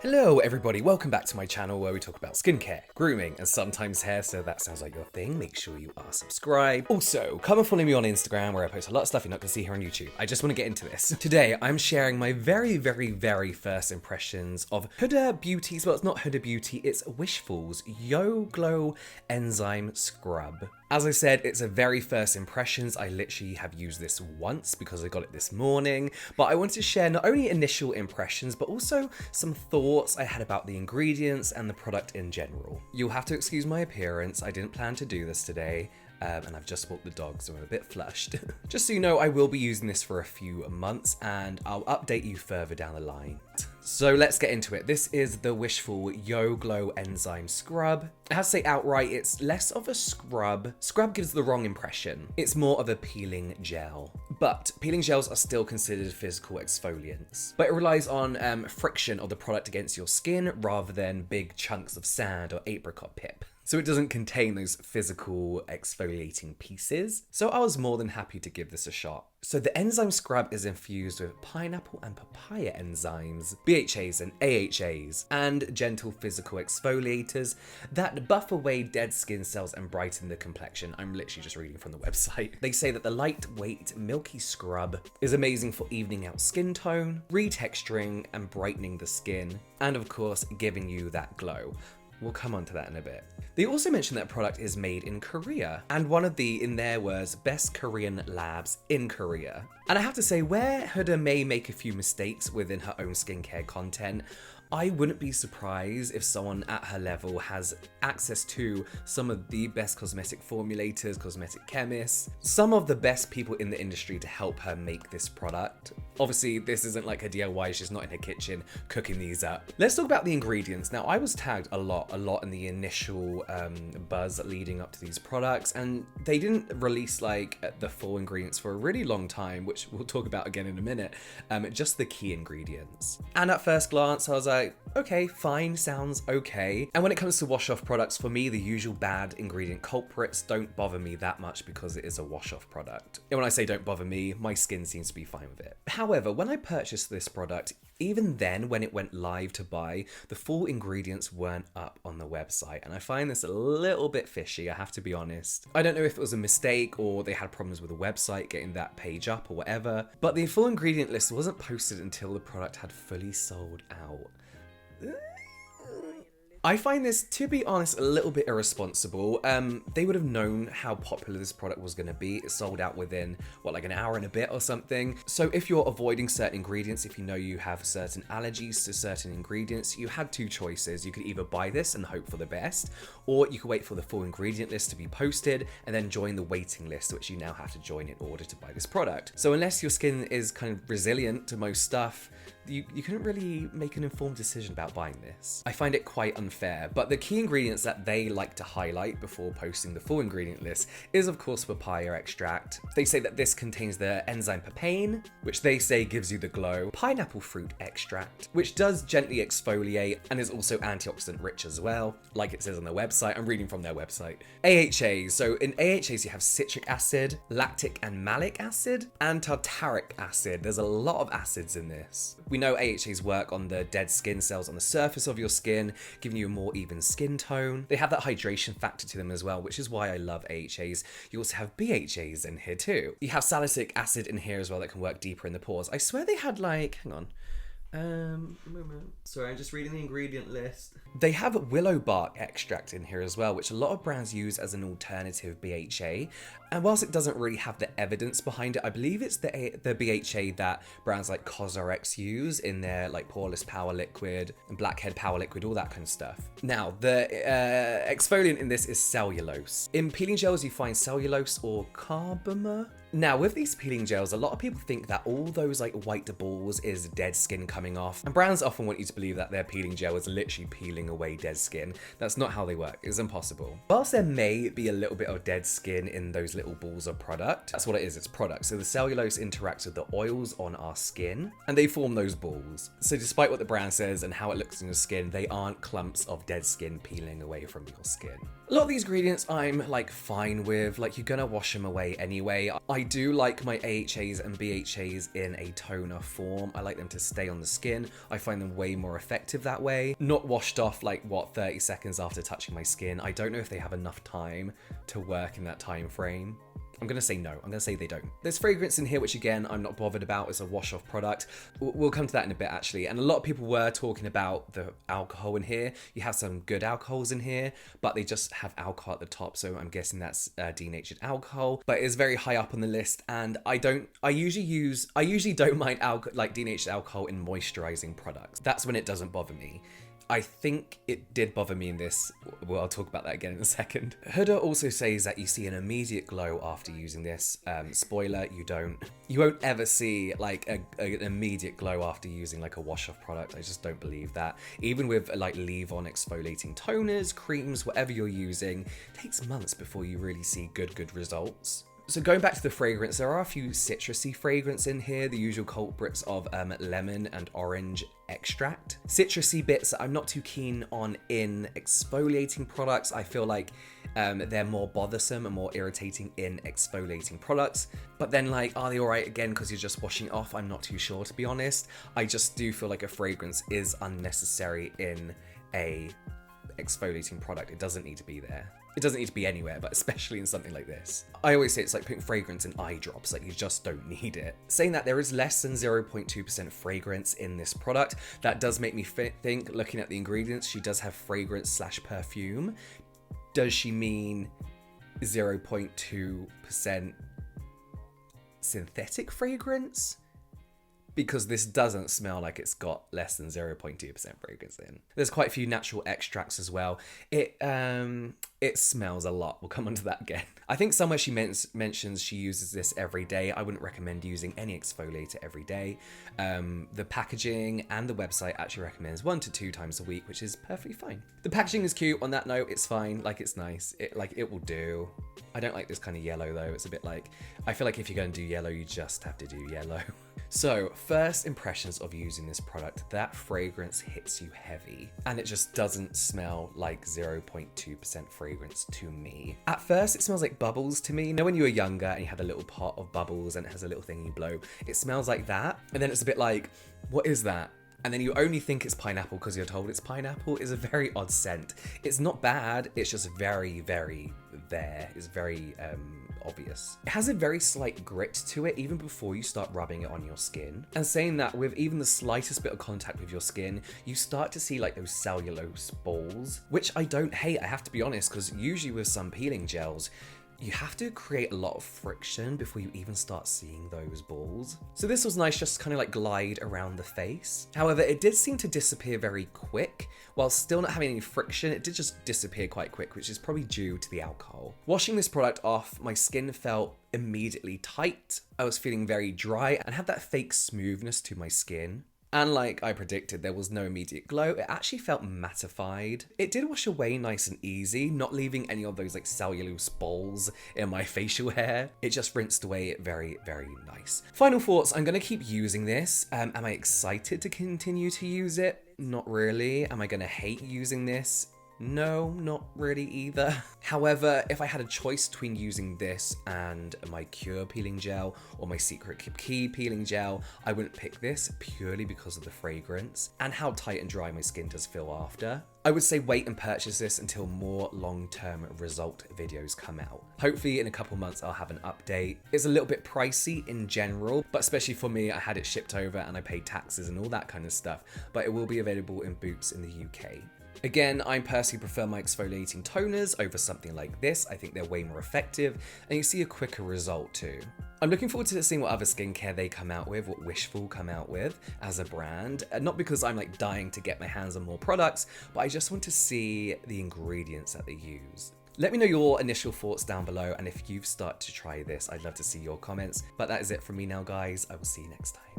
Hello everybody, welcome back to my channel where we talk about skincare, grooming, and sometimes hair, so if that sounds like your thing, make sure you are subscribed. Also, come and follow me on Instagram where I post a lot of stuff you're not going to see here on YouTube. I just want to get into this. Today, I'm sharing my very first impressions of Huda Beauty's, well it's not Huda Beauty, it's Wishful's Yo Glow Enzyme Scrub. As I said, it's a very first impressions. I literally have used this once because I got it this morning, but I wanted to share not only initial impressions, but also some thoughts I had about the ingredients and the product in general. You'll have to excuse my appearance. I didn't plan to do this today. And I've just walked the dog, so I'm a bit flushed. Just so you know, I will be using this for a few months and I'll update you further down the line. So let's get into it. This is the Wishful Yo Glow Enzyme Scrub. I have to say outright, it's less of a scrub. Scrub gives the wrong impression. It's more of a peeling gel. But peeling gels are still considered physical exfoliants. But it relies on friction of the product against your skin rather than big chunks of sand or apricot pip. So it doesn't contain those physical exfoliating pieces. So I was more than happy to give this a shot. So the enzyme scrub is infused with pineapple and papaya enzymes, BHAs and AHAs, and gentle physical exfoliators that buff away dead skin cells and brighten the complexion. I'm literally just reading from the website. They say that the lightweight, milky scrub is amazing for evening out skin tone, retexturing and brightening the skin, and of course, giving you that glow. We'll come on to that in a bit. They also mentioned that product is made in Korea, and one of the, in their words, best Korean labs in Korea. And I have to say, where Huda may make a few mistakes within her own skincare content, I wouldn't be surprised if someone at her level has access to some of the best cosmetic formulators, cosmetic chemists, some of the best people in the industry to help her make this product. Obviously, this isn't like a DIY, she's not in her kitchen cooking these up. Let's talk about the ingredients. Now, I was tagged a lot in the initial buzz leading up to these products, and they didn't release like the full ingredients for a really long time, which we'll talk about again in a minute, just the key ingredients. And at first glance, I was like, okay, fine, sounds okay. And when it comes to wash-off products, for me, the usual bad ingredient culprits don't bother me that much because it is a wash-off product. And when I say don't bother me, my skin seems to be fine with it. However, when I purchased this product, even then, when it went live to buy, the full ingredients weren't up on the website. And I find this a little bit fishy, I have to be honest. I don't know if it was a mistake or they had problems with the website getting that page up or whatever, but the full ingredient list wasn't posted until the product had fully sold out. I find this, to be honest, a little bit irresponsible. They would have known how popular this product was going to be. It sold out within, what, like an hour and a bit or something. So if you're avoiding certain ingredients, if you know you have certain allergies to certain ingredients, you had two choices. You could either buy this and hope for the best, or you could wait for the full ingredient list to be posted and then join the waiting list, which you now have to join in order to buy this product. So unless your skin is kind of resilient to most stuff, you couldn't really make an informed decision about buying this. I find it quite unfair, but the key ingredients that they like to highlight before posting the full ingredient list is of course papaya extract. They say that this contains the enzyme papain, which they say gives you the glow, pineapple fruit extract, which does gently exfoliate and is also antioxidant rich as well, like it says on their website. I'm reading from their website. AHAs, so in AHAs you have citric acid, lactic and malic acid, and tartaric acid. There's a lot of acids in this. We know AHAs work on the dead skin cells on the surface of your skin, giving you a more even skin tone. They have that hydration factor to them as well, which is why I love AHAs. You also have BHAs in here too. You have salicylic acid in here as well that can work deeper in the pores. I swear they had like, hang on. Sorry, I'm just reading the ingredient list. They have willow bark extract in here as well, which a lot of brands use as an alternative BHA. And whilst it doesn't really have the evidence behind it, I believe it's the BHA that brands like CosRx use in their like Poreless Power Liquid and Blackhead Power Liquid, all that kind of stuff. Now, the exfoliant in this is cellulose. In peeling gels, you find cellulose or carbomer. Now, with these peeling gels, a lot of people think that all those like white balls is dead skin coming off, and brands often want you to believe that their peeling gel is literally peeling away dead skin. That's not how they work. It's impossible. Whilst there may be a little bit of dead skin in those little balls of product, that's what it is, it's product. So the cellulose interacts with the oils on our skin, and they form those balls. So despite what the brand says and how it looks in your skin, they aren't clumps of dead skin peeling away from your skin. A lot of these ingredients I'm like fine with, like you're gonna wash them away anyway. I I do like my AHAs and BHAs in a toner form. I like them to stay on the skin. I find them way more effective that way. Not washed off like, what, 30 seconds after touching my skin. I don't know if they have enough time to work in that time frame. I'm gonna say no. I'm gonna say they don't. There's fragrance in here, which again, I'm not bothered about. It's a wash-off product. We'll come to that in a bit, actually. And a lot of people were talking about the alcohol in here. You have some good alcohols in here, but they just have alcohol at the top. So I'm guessing that's denatured alcohol, but it's very high up on the list. And I usually don't mind denatured alcohol in moisturizing products. That's when it doesn't bother me. I think it did bother me in this. Well, I'll talk about that again in a second. Huda also says that you see an immediate glow after using this. Spoiler, you don't. You won't ever see like an immediate glow after using like a wash-off product. I just don't believe that. Even with like leave-on exfoliating toners, creams, whatever you're using, it takes months before you really see good results. So going back to the fragrance, there are a few citrusy fragrance in here, the usual culprits of lemon and orange extract. Citrusy bits that I'm not too keen on in exfoliating products. I feel like they're more bothersome and more irritating in exfoliating products. But then like, are they alright again because you're just washing it off? I'm not too sure, to be honest. I just do feel like a fragrance is unnecessary in a exfoliating product. It doesn't need to be there. It doesn't need to be anywhere, but especially in something like this. I always say it's like putting fragrance in eye drops, like you just don't need it. Saying that, there is less than 0.2% fragrance in this product. That does make me think, looking at the ingredients, she does have fragrance / perfume. Does she mean 0.2% synthetic fragrance? Because this doesn't smell like it's got less than 0.2% fragrance in. There's quite a few natural extracts as well. It smells a lot. We'll come onto that again. I think somewhere she mentions she uses this every day. I wouldn't recommend using any exfoliator every day. The packaging and the website actually recommends 1 to 2 times a week, which is perfectly fine. The packaging is cute. On that note, it's fine. Like, it's nice. It will do. I don't like this kind of yellow though. It's a bit like, I feel like if you're going to do yellow, you just have to do yellow. So, first impressions of using this product, that fragrance hits you heavy, and it just doesn't smell like 0.2% fragrance to me. At first, it smells like bubbles to me. You know when you were younger and you had a little pot of bubbles and it has a little thing you blow? It smells like that, and then it's a bit like, what is that? And then you only think it's pineapple because you're told it's pineapple. It's a very odd scent. It's not bad, it's just very there. It's very obvious. It has a very slight grit to it even before you start rubbing it on your skin. And saying that, with even the slightest bit of contact with your skin, you start to see like those cellulose balls, which I don't hate, I have to be honest, because usually with some peeling gels, you have to create a lot of friction before you even start seeing those balls. So this was nice, just kind of like glide around the face. However, it did seem to disappear very quick. While still not having any friction, it did just disappear quite quick, which is probably due to the alcohol. Washing this product off, my skin felt immediately tight. I was feeling very dry and had that fake smoothness to my skin. And like I predicted, there was no immediate glow. It actually felt mattified. It did wash away nice and easy, not leaving any of those like cellulose balls in my facial hair. It just rinsed away very nice. Final thoughts, I'm gonna keep using this. Am I excited to continue to use it? Not really. Am I gonna hate using this? No, not really either. However, if I had a choice between using this and my Cure peeling gel or my Secret Key peeling gel, I wouldn't pick this purely because of the fragrance and how tight and dry my skin does feel after. I would say wait and purchase this until more long-term result videos come out. Hopefully in a couple months I'll have an update. It's a little bit pricey in general, but especially for me, I had it shipped over and I paid taxes and all that kind of stuff, but it will be available in Boots in the UK. Again, I personally prefer my exfoliating toners over something like this. I think they're way more effective and you see a quicker result too. I'm looking forward to seeing what other skincare they come out with, what Wishful come out with as a brand. Not because I'm like dying to get my hands on more products, but I just want to see the ingredients that they use. Let me know your initial thoughts down below, and if you've started to try this, I'd love to see your comments. But that is it from me now, guys. I will see you next time.